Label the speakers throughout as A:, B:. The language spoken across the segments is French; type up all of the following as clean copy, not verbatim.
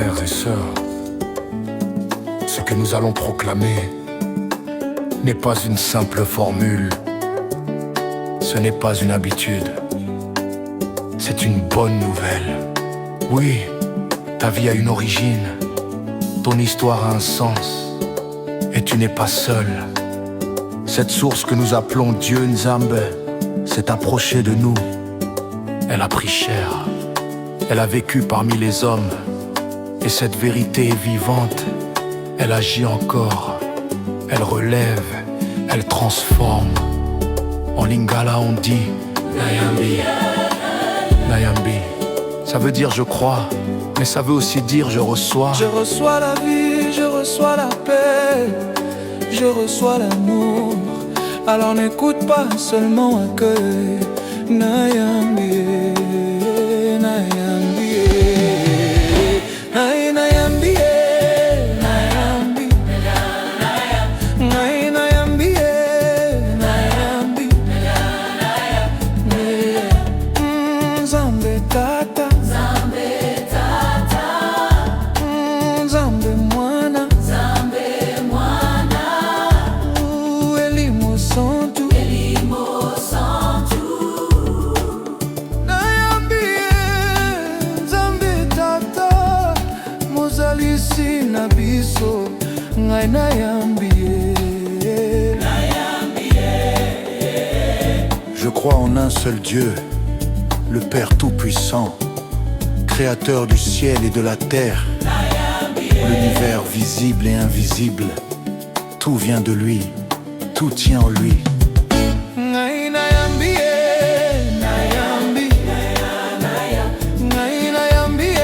A: frères et sœurs, ce que nous allons proclamer n'est pas une simple formule, ce n'est pas une habitude, c'est une bonne nouvelle. Oui, ta vie a une origine, ton histoire a un sens, et tu n'es pas seul. Cette source que nous appelons Dieu Nzambe s'est approchée de nous. Elle a pris chair, elle a vécu parmi les hommes, et cette vérité est vivante. Elle agit encore, elle relève, elle transforme. En lingala on dit Nayambi. Nayambi, ça veut dire je crois, mais ça veut aussi dire je reçois.
B: Je reçois la vie, je reçois la paix, je reçois l'amour. Alors n'écoute pas, seulement accueille. Nayambi, Nayambi, Nayambi, Nayambi, Nayambi, Nayambi, Nzambe Tata, Nzambe Mwana, Elimo Santu, Mozalisi na biso, ngai nayambie.
A: Je crois en un seul Dieu, le Père Tout-Puissant, Créateur du ciel et de la terre, l'univers visible et invisible. Tout vient de lui, tout tient en lui.
B: Ngai nayambie, nayambi, ngai nayambie,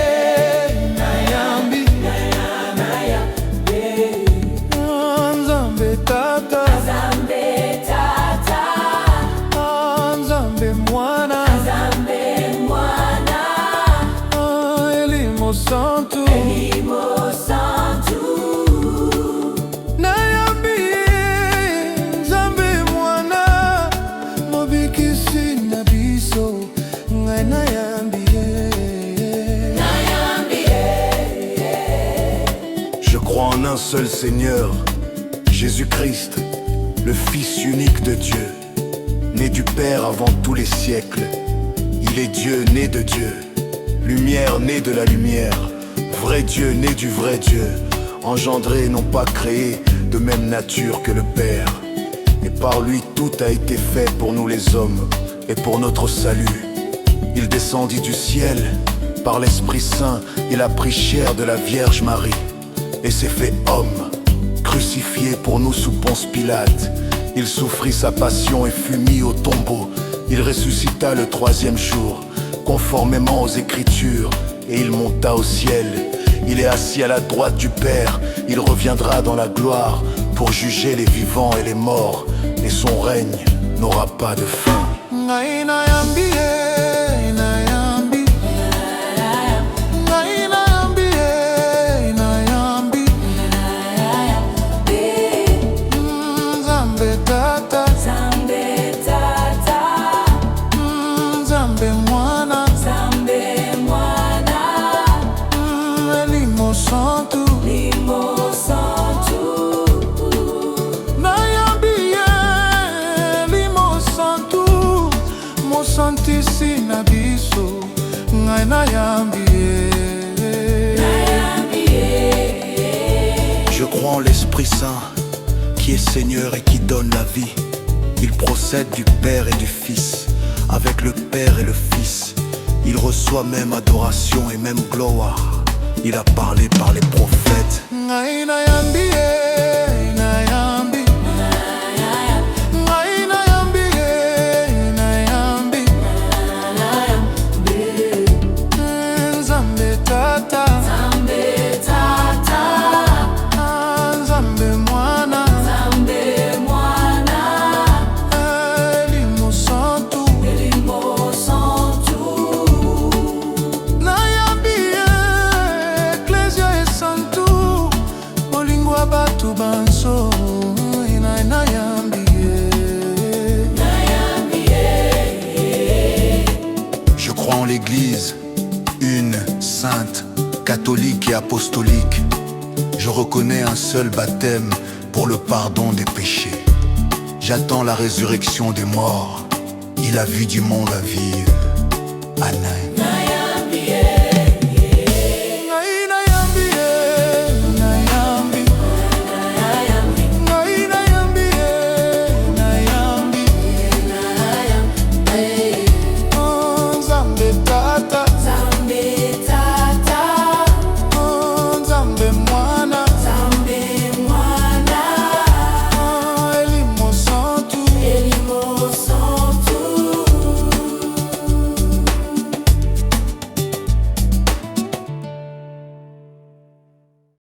B: nayambi, Nzambe Tata, Nzambe Mwana, Elimo Santu, nayambi, Nzambe Mwana, mobikisi na biso, ngai nayambi.
A: Je crois en un seul Seigneur, Jésus-Christ, le Fils unique de Dieu, né du Père avant tous les siècles. Il est Dieu né de Dieu, lumière née de la lumière, vrai Dieu né du vrai Dieu, engendré non pas créé, de même nature que le Père. Et par lui tout a été fait pour nous les hommes et pour notre salut. Il descendit du ciel, par l'Esprit Saint, il a pris chair de la Vierge Marie et s'est fait homme, crucifié pour nous sous Ponce Pilate. Il souffrit sa passion et fut mis au tombeau. Il ressuscita le troisième jour, conformément aux Écritures, et il monta au ciel. Il est assis à la droite du Père. Il reviendra dans la gloire pour juger les vivants et les morts, et son règne n'aura pas de fin.
B: Ngai nayambi, nayambi, ngai nayambi, nayambi, Nzambe Tata, Nzambe Mwana, Elimo Santu, nayambi, Elimo Santu, mosantisi na biso, ngai nayambi.
A: Je crois en l'Esprit Saint, qui est Seigneur et qui donne la vie. Il procède du Père et du Fils. Avec le Père et le Fils, il reçoit même adoration et même gloire. Il a parlé par les prophètes.
B: Ngai nayambi, nayambi, ngai nayambi, nayambi, Nzambe Tata, Nzambe Mwana, Elimo Santu, nayambi, Ecclesia e Santu, bolingo ya bato banso, nayambi.
A: Je crois en l'Église, une, sainte, catholique et apostolique, je reconnais un seul baptême pour le pardon des péchés. J'attends la résurrection des morts, il a vu du monde à vivre. Amen.